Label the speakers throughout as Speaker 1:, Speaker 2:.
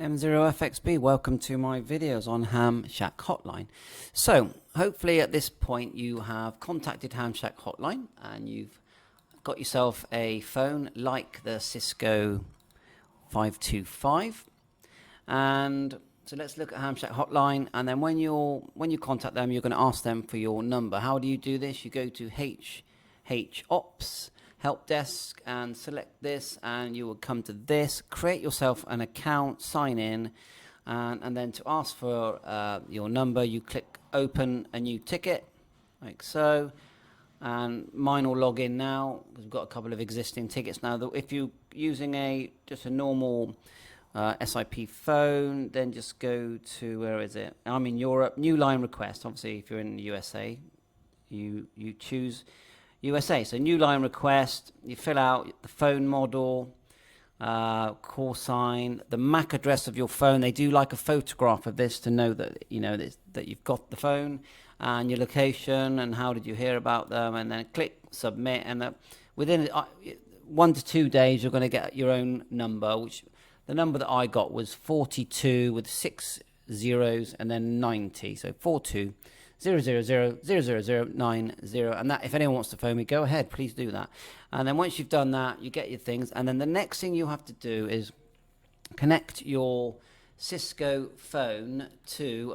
Speaker 1: M0FXB, welcome to my videos on Hamshack Hotline. So, hopefully at this point you have contacted Hamshack Hotline and you've got yourself a phone like the Cisco 525. And so let's look at Hamshack Hotline, and then when you contact them, you're going to ask them for your number. How do you do this? You go to HOps help desk and select this, and you will come to this, create yourself an account, sign in, and then to ask for your number, you click open a new ticket like so, and mine will log in now because we've got a couple of existing tickets now. If you're using just a normal SIP phone, then just go to, where is it? I'm in Europe, new line request. Obviously if you're in the USA, you choose USA. So new line request, you fill out the phone model, call sign, the MAC address of your phone. They do like a photograph of this to know that that you've got the phone, and your location and how did you hear about them, and then click submit, and within 1 to 2 days you're going to get your own number, which the number that I got was 42 with 6 zeros and then 90, so 42 0000090, and that, if anyone wants to phone me, go ahead, please do that. And then once you've done that, you get your things, and then the next thing you have to do is connect your Cisco phone to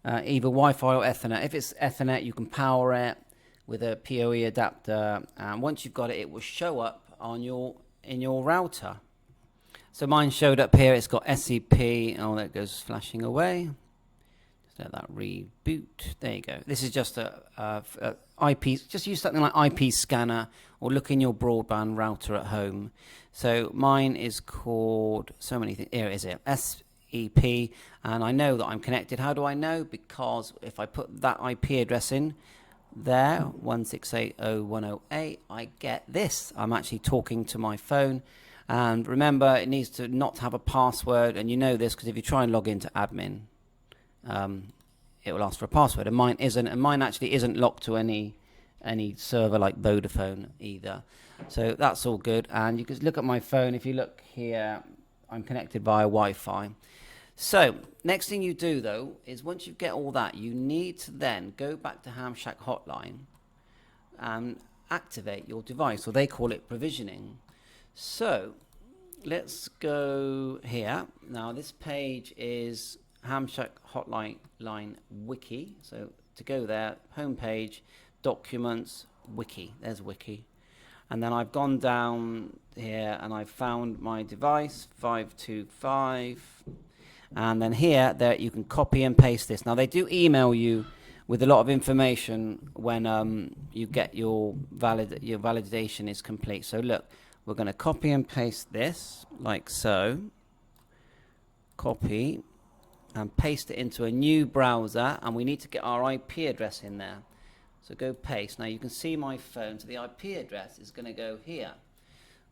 Speaker 1: either Wi-Fi or Ethernet. If it's Ethernet, you can power it with a PoE adapter, and once you've got it, it will show up on in your router. So mine showed up here. It's got SCP. Oh, that goes flashing away. Let that reboot. There you go. This is just a IP. Just use something like IP scanner, or look in your broadband router at home. So mine is called so many things. Here is it, SEP, and I know that I'm connected. How do I know? Because if I put that IP address in there, 168.0.108, I get this. I'm actually talking to my phone. And remember, it needs to not have a password, and you know this because if you try and log into admin, it will ask for a password, and mine isn't, and mine actually isn't locked to any server like Vodafone either. So that's all good. And you can look at my phone. If you look here, I'm connected via Wi-Fi. So next thing you do though is, once you get all that, you need to then go back to Hamshack Hotline and activate your device, or they call it provisioning. So let's go here. Now this page is Hamshack Hotline Wiki. So to go there, homepage, documents, wiki. There's wiki. And then I've gone down here and I've found my device 525. And then here, there you can copy and paste this. Now they do email you with a lot of information when you get your validation is complete. So look, we're going to copy and paste this like so. Copy and paste it into a new browser, and we need to get our IP address in there. So go paste. Now you can see my phone, so the IP address is going to go here.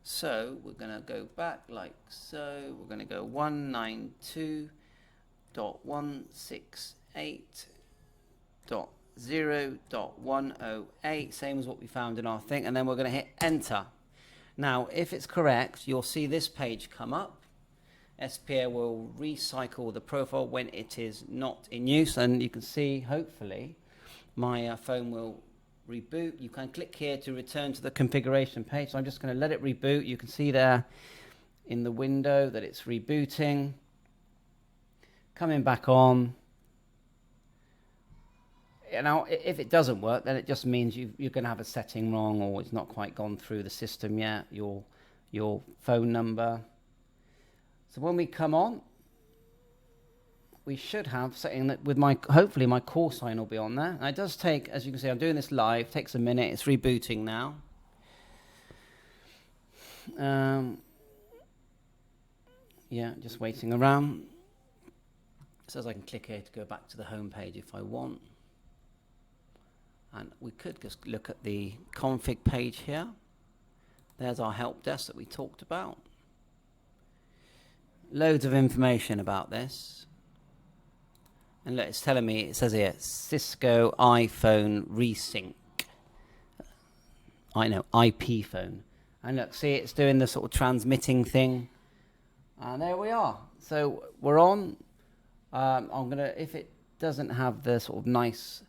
Speaker 1: So we're going to go back like so. We're going to go 192.168.0.108, same as what we found in our thing, and then we're going to hit enter. Now if it's correct, you'll see this page come up. SPA will recycle the profile when it is not in use, and you can see hopefully my phone will reboot. You can click here to return to the configuration page, so I'm just going to let it reboot. You can see there in the window that it's rebooting, coming back on. Now if it doesn't work, then it just means you're going to have a setting wrong, or it's not quite gone through the system yet, your phone number. So when we come on, we should have something that with hopefully my call sign will be on there. And it does take, as you can see, I'm doing this live, it takes a minute, it's rebooting now. Yeah, just waiting around. It says I can click here to go back to the home page if I want. And we could just look at the config page here. There's our help desk that we talked about. Loads of information about this. And look, it's telling me, it says here, Cisco iPhone Resync. I know, IP phone. And look, see, it's doing the sort of transmitting thing. And there we are. So we're on. I'm gonna, if it doesn't have the sort of nice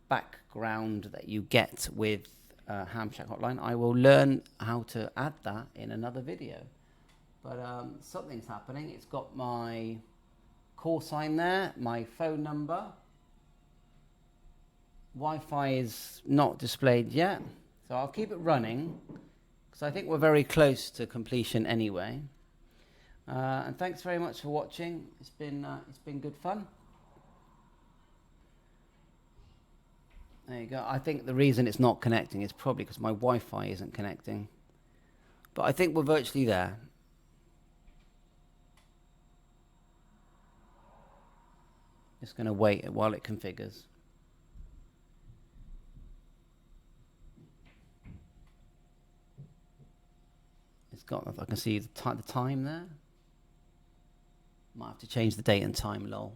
Speaker 1: background that you get with Hamshack Hotline, I will learn how to add that in another video. But something's happening. It's got my call sign there, my phone number. Wi-Fi is not displayed yet, so I'll keep it running because I think we're very close to completion anyway. And thanks very much for watching. It's been good fun. There you go. I think the reason it's not connecting is probably because my Wi-Fi isn't connecting. But I think we're virtually there. Just going to wait while it configures. It's got, I can see the time there. Might have to change the date and time, lol.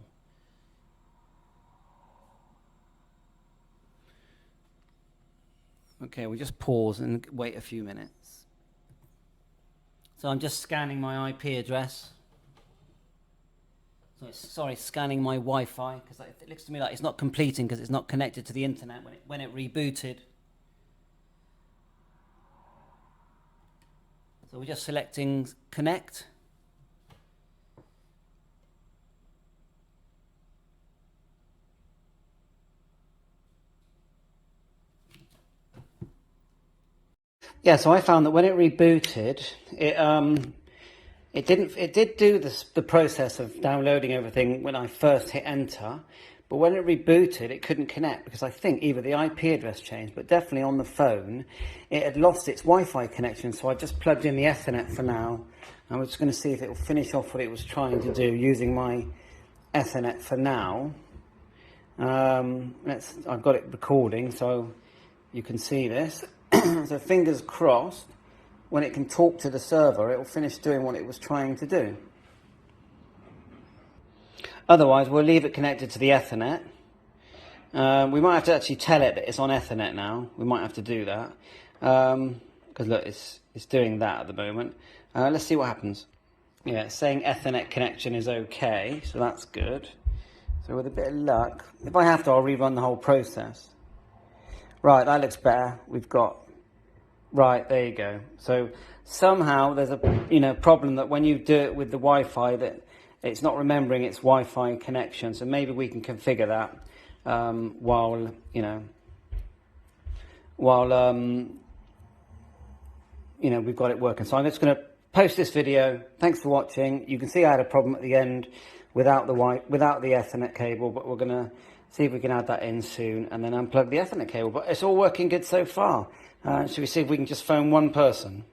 Speaker 1: Okay, we'll just pause and wait a few minutes. So I'm just scanning my IP address. Sorry, scanning my Wi-Fi, because it looks to me like it's not completing because it's not connected to the internet when it rebooted. So we're just selecting connect. Yeah, so I found that when it rebooted, it did do the process of downloading everything when I first hit enter, but when it rebooted, it couldn't connect because I think either the IP address changed, but definitely on the phone, it had lost its Wi-Fi connection. So I just plugged in the Ethernet for now. And we're just going to see if it will finish off what it was trying to do using my Ethernet for now. I've got it recording, so you can see this. So fingers crossed, when it can talk to the server, it will finish doing what it was trying to do. Otherwise, we'll leave it connected to the Ethernet. We might have to actually tell it that it's on Ethernet now. We might have to do that. Because look, it's doing that at the moment. Let's see what happens. Yeah, it's saying Ethernet connection is okay, so that's good. So with a bit of luck, if I have to, I'll rerun the whole process. Right, that looks better. We've got, right, there you go. So somehow there's a problem that when you do it with the Wi-Fi, that it's not remembering its Wi-Fi connection. So maybe we can configure that while we've got it working. So I'm just going to post this video. Thanks for watching. You can see I had a problem at the end without the Ethernet cable, but we're going to see if we can add that in soon and then unplug the Ethernet cable. But it's all working good so far. Should we see if we can just phone one person?